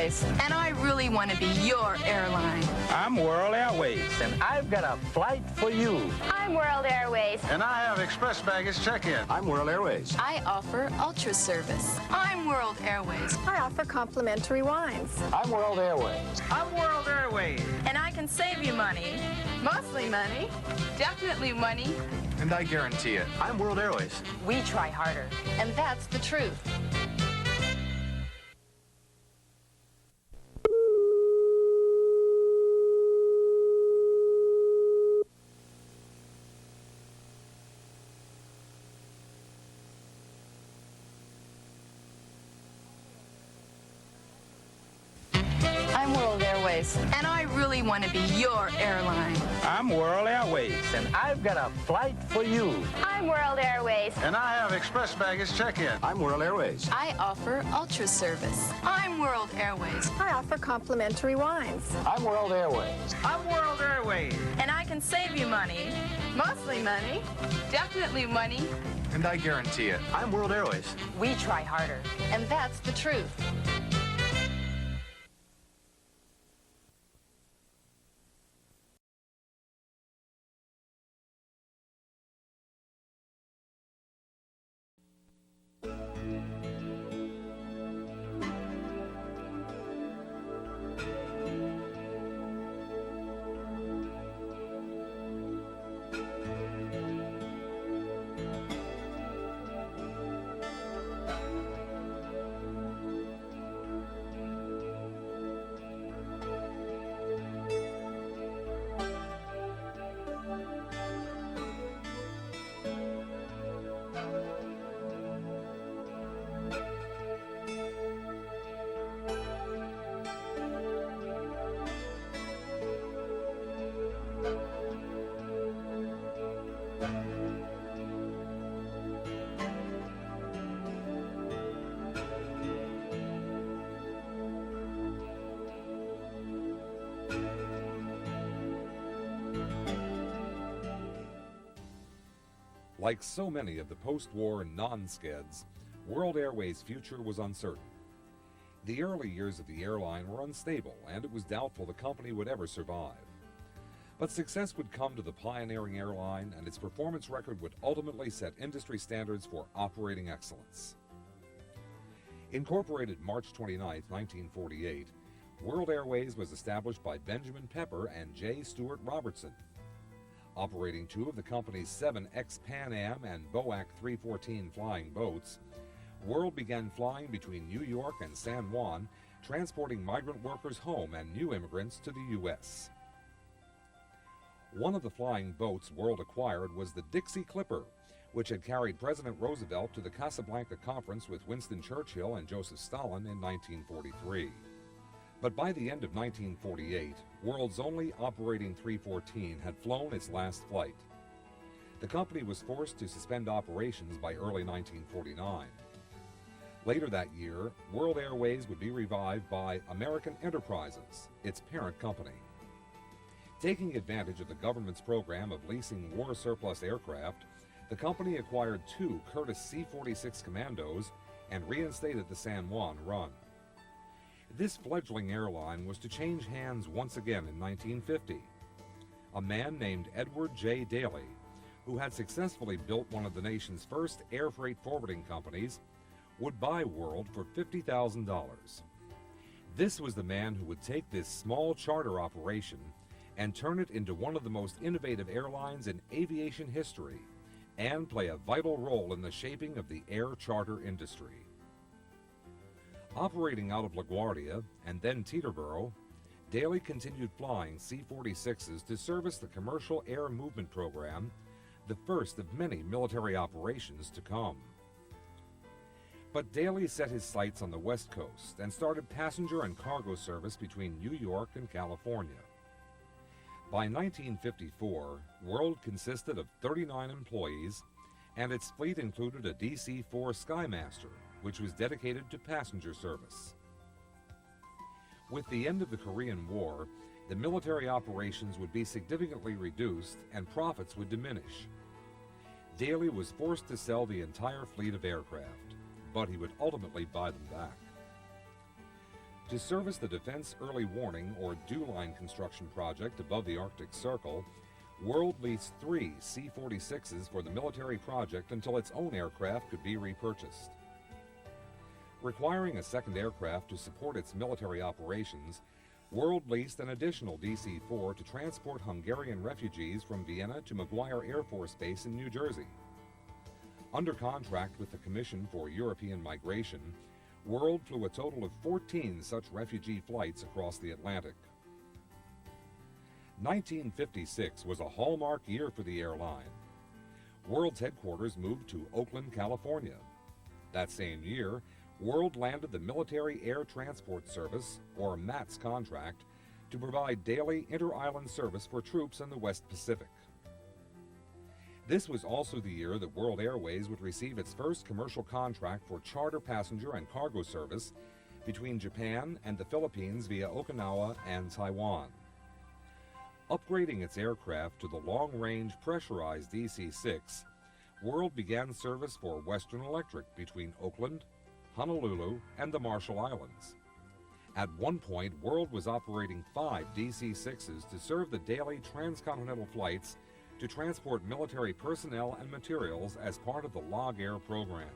Airways, and I really want to be your airline. I'm World Airways, and I've got a flight for you. I'm World Airways. And I have express baggage check-in. I'm World Airways. I offer ultra service. I'm World Airways. I offer complimentary wines. I'm World Airways. I'm World Airways. And I can save you money. Mostly money. Definitely money. And I guarantee it. I'm World Airways. We try harder, and that's the truth. I'm World Airways, and I really want to be your airline. I'm World Airways, and I've got a flight for you. I'm World Airways. And I have express baggage check-in. I'm World Airways. I offer ultra service. I'm World Airways. I offer complimentary wines. I'm World Airways. I'm World Airways. And I can save you money. Mostly money. Definitely money. And I guarantee it. I'm World Airways. We try harder, and that's the truth. Like so many of the post-war non-skeds, World Airways' future was uncertain. The early years of the airline were unstable, and it was doubtful the company would ever survive. But success would come to the pioneering airline, and its performance record would ultimately set industry standards for operating excellence. Incorporated March 29, 1948, World Airways was established by Benjamin Pepper and J. Stuart Robertson. Operating two of the company's 7 ex-Pan Am and BOAC 314 flying boats, World began flying between New York and San Juan, transporting migrant workers home and new immigrants to the U.S. One of the flying boats World acquired was the Dixie Clipper, which had carried President Roosevelt to the Casablanca Conference with Winston Churchill and Joseph Stalin in 1943. But by the end of 1948, World's only operating 314 had flown its last flight. The company was forced to suspend operations by early 1949. Later that year, World Airways would be revived by American Enterprises, its parent company. Taking advantage of the government's program of leasing war surplus aircraft, the company acquired 2 Curtiss C-46 Commandos and reinstated the San Juan run. This fledgling airline was to change hands once again in 1950. A man named Edward J. Daly, who had successfully built one of the nation's first air freight forwarding companies, would buy World for $50,000. This was the man who would take this small charter operation and turn it into one of the most innovative airlines in aviation history and play a vital role in the shaping of the air charter industry. Operating out of LaGuardia and then Teterboro, Daly continued flying C-46s to service the Commercial Air Movement Program, the first of many military operations to come. But Daly set his sights on the West Coast and started passenger and cargo service between New York and California. By 1954, World consisted of 39 employees, and its fleet included a DC-4 Skymaster, which was dedicated to passenger service. With the end of the Korean War, the military operations would be significantly reduced and profits would diminish. Daly was forced to sell the entire fleet of aircraft, but he would ultimately buy them back. To service the Defense Early Warning or DEW Line construction project above the Arctic Circle, World leased 3 C-46s for the military project until its own aircraft could be repurchased. Requiring a second aircraft to support its military operations, World leased an additional DC-4 to transport Hungarian refugees from Vienna to McGuire Air Force Base in New Jersey. Under contract with the Commission for European Migration, World flew a total of 14 such refugee flights across the Atlantic. 1956 was a hallmark year for the airline. World's headquarters moved to Oakland, California. That same year, World landed the Military Air Transport Service, or MATS contract, to provide daily inter-island service for troops in the West Pacific. This was also the year that World Airways would receive its first commercial contract for charter passenger and cargo service between Japan and the Philippines via Okinawa and Taiwan. Upgrading its aircraft to the long-range pressurized DC-6, World began service for Western Electric between Oakland, Honolulu, and the Marshall Islands. At one point, World was operating 5 DC-6s to serve the daily transcontinental flights to transport military personnel and materials as part of the Log Air program.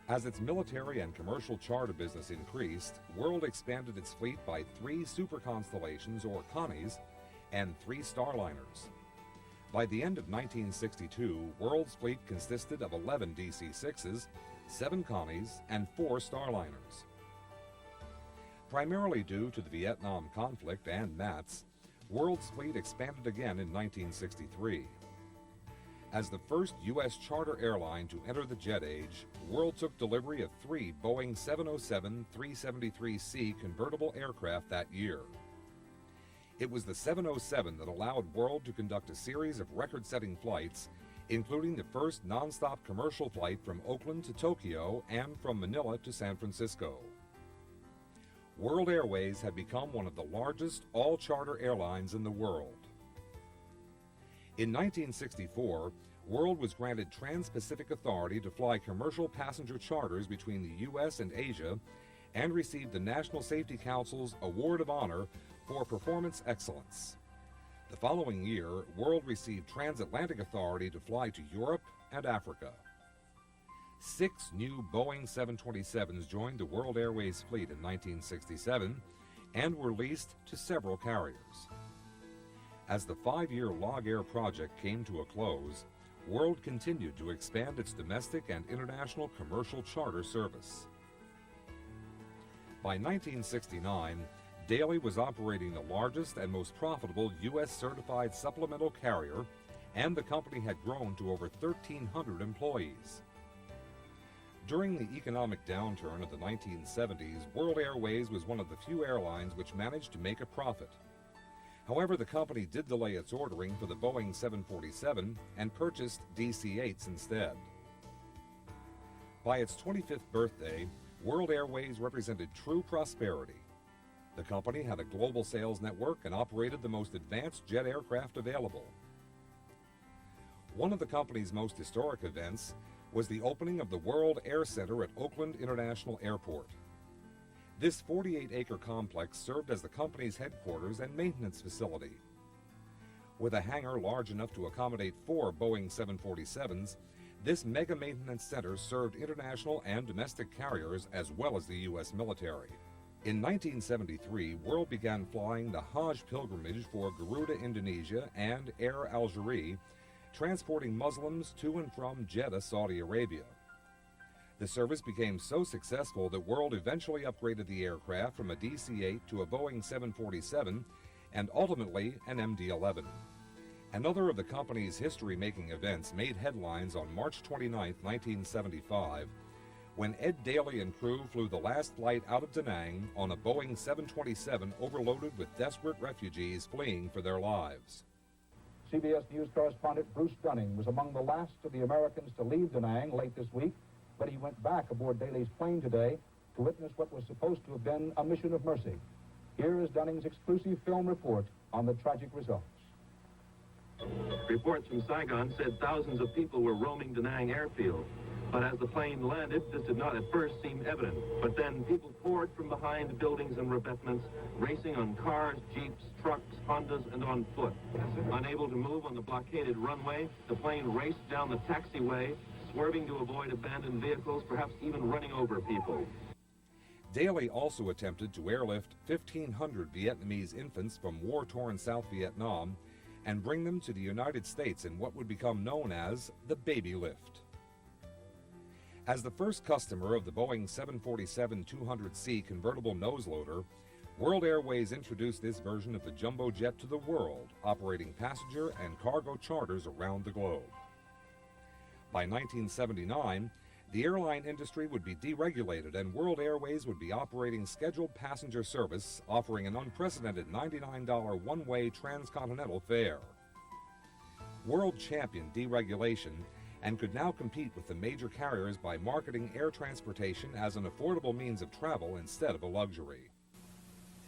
As its military and commercial charter business increased, World expanded its fleet by 3 super constellations, or Connies, and 3 Starliners. By the end of 1962, World's fleet consisted of 11 DC-6s, 7 Connies, and 4 Starliners. Primarily due to the Vietnam conflict and MATS, World's fleet expanded again in 1963. As the first U.S. charter airline to enter the jet age, World took delivery of 3 Boeing 707-373C convertible aircraft that year. It was the 707 that allowed World to conduct a series of record-setting flights, including the first non-stop commercial flight from Oakland to Tokyo and from Manila to San Francisco. World Airways had become one of the largest all-charter airlines in the world. In 1964, World was granted Trans-Pacific Authority to fly commercial passenger charters between the U.S. and Asia and received the National Safety Council's Award of Honor for Performance Excellence. The following year, World received Transatlantic Authority to fly to Europe and Africa. 6 new Boeing 727s joined the World Airways fleet in 1967 and were leased to several carriers. As the 5-year Log Air project came to a close, World continued to expand its domestic and international commercial charter service. By 1969, Daly was operating the largest and most profitable U.S. certified supplemental carrier, and the company had grown to over 1,300 employees. During the economic downturn of the 1970s, World Airways was one of the few airlines which managed to make a profit. However, the company did delay its ordering for the Boeing 747 and purchased DC-8s instead. By its 25th birthday, World Airways represented true prosperity. The company had a global sales network and operated the most advanced jet aircraft available. One of the company's most historic events was the opening of the World Air Center at Oakland International Airport. This 48-acre complex served as the company's headquarters and maintenance facility. With a hangar large enough to accommodate 4 Boeing 747s, this mega maintenance center served international and domestic carriers as well as the U.S. military. In 1973, World began flying the Hajj pilgrimage for Garuda Indonesia and Air Algerie, transporting Muslims to and from Jeddah, Saudi Arabia. The service became so successful that World eventually upgraded the aircraft from a DC-8 to a Boeing 747 and ultimately an MD-11. Another of the company's history-making events made headlines on March 29, 1975, when Ed Daly and crew flew the last flight out of Da Nang on a Boeing 727 overloaded with desperate refugees fleeing for their lives. CBS News correspondent Bruce Dunning was among the last of the Americans to leave Da Nang late this week, but he went back aboard Daly's plane today to witness what was supposed to have been a mission of mercy. Here is Dunning's exclusive film report on the tragic results. Reports from Saigon said thousands of people were roaming Da Nang airfield. But as the plane landed, this did not at first seem evident. But then people poured from behind buildings and revetments, racing on cars, jeeps, trucks, Hondas, and on foot. Unable to move on the blockaded runway, the plane raced down the taxiway, swerving to avoid abandoned vehicles, perhaps even running over people. Daley also attempted to airlift 1,500 Vietnamese infants from war-torn South Vietnam and bring them to the United States in what would become known as the baby lift. As the first customer of the Boeing 747-200C convertible nose-loader, World Airways introduced this version of the jumbo jet to the world, operating passenger and cargo charters around the globe. By 1979, the airline industry would be deregulated and World Airways would be operating scheduled passenger service, offering an unprecedented $99 one-way transcontinental fare. World championed deregulation and could now compete with the major carriers by marketing air transportation as an affordable means of travel instead of a luxury.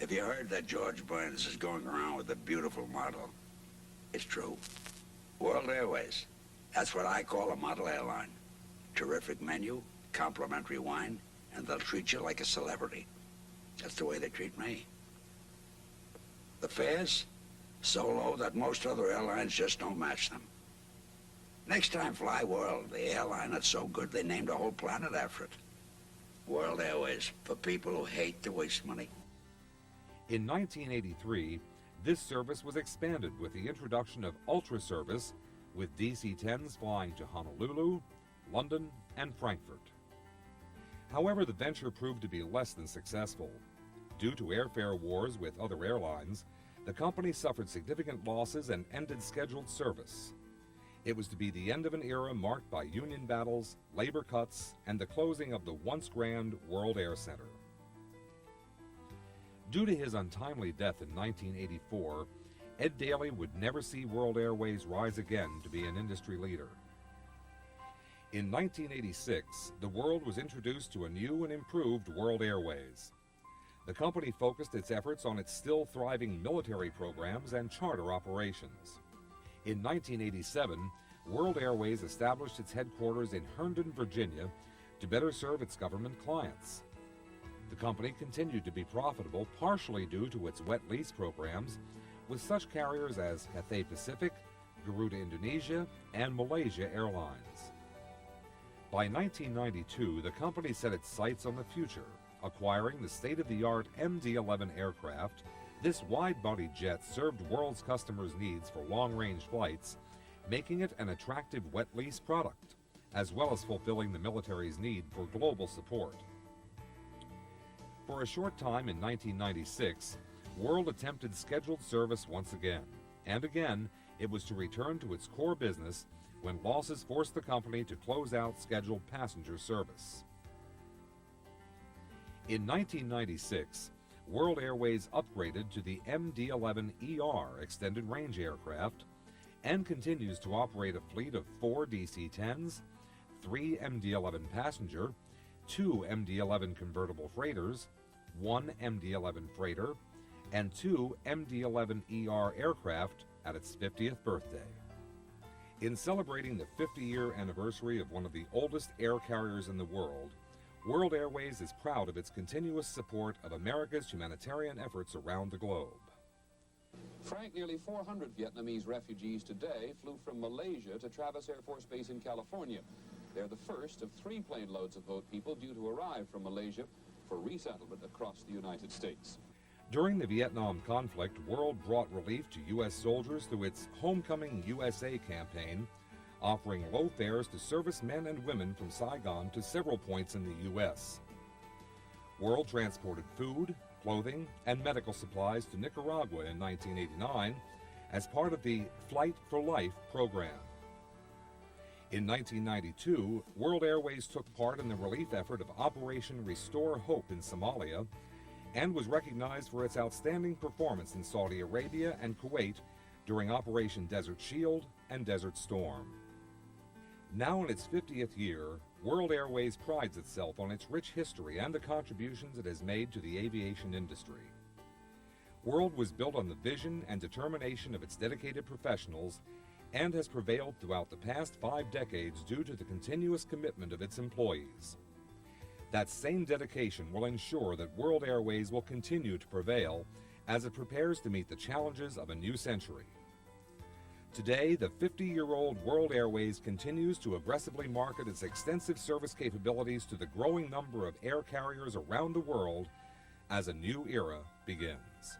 Have you heard that George Burns is going around with a beautiful model? It's true. World Airways. That's what I call a model airline. Terrific menu, complimentary wine, and they'll treat you like a celebrity. That's the way they treat me. The fares? So low that most other airlines just don't match them. Next time, fly World, the airline that's so good they named a whole planet after it. World Airways, for people who hate to waste money. In 1983, this service was expanded with the introduction of Ultra Service, with DC-10s flying to Honolulu, London, and Frankfurt. However, the venture proved to be less than successful. Due to airfare wars with other airlines, the company suffered significant losses and ended scheduled service. It was to be the end of an era marked by union battles, labor cuts, and the closing of the once grand World Air Center. Due to his untimely death in 1984, Ed Daley would never see World Airways rise again to be an industry leader. In 1986, the world was introduced to a new and improved World Airways. The company focused its efforts on its still thriving military programs and charter operations. In 1987, World Airways established its headquarters in Herndon, Virginia, to better serve its government clients. The company continued to be profitable partially due to its wet lease programs, with such carriers as Cathay Pacific, Garuda Indonesia, and Malaysia Airlines. By 1992, the company set its sights on the future, acquiring the state-of-the-art MD-11 aircraft. This wide-body jet served world's customers' needs for long-range flights, making it an attractive wet lease product, as well as fulfilling the military's need for global support. For a short time in 1996, World attempted scheduled service once again, and again it was to return to its core business when losses forced the company to close out scheduled passenger service. In 1996, World Airways upgraded to the MD-11ER extended range aircraft and continues to operate a fleet of 4 DC-10s, 3 MD-11 passenger, 2 MD-11 convertible freighters, 1 MD-11 freighter, and 2 MD-11ER aircraft at its 50th birthday. In celebrating the 50-year anniversary of one of the oldest air carriers in the world, World Airways is proud of its continuous support of America's humanitarian efforts around the globe. Frank, nearly 400 Vietnamese refugees today flew from Malaysia to Travis Air Force Base in California. They're the first of 3 plane loads of boat people due to arrive from Malaysia for resettlement across the United States. During the Vietnam conflict, World brought relief to U.S. soldiers through its Homecoming USA campaign, offering low fares to servicemen and women from Saigon to several points in the U.S. World transported food, clothing, and medical supplies to Nicaragua in 1989 as part of the Flight for Life program. In 1992, World Airways took part in the relief effort of Operation Restore Hope in Somalia and was recognized for its outstanding performance in Saudi Arabia and Kuwait during Operation Desert Shield and Desert Storm. Now in its 50th year, World Airways prides itself on its rich history and the contributions it has made to the aviation industry. World was built on the vision and determination of its dedicated professionals and has prevailed throughout the past 5 decades due to the continuous commitment of its employees. That same dedication will ensure that World Airways will continue to prevail as it prepares to meet the challenges of a new century. Today, the 50-year-old World Airways continues to aggressively market its extensive service capabilities to the growing number of air carriers around the world as a new era begins.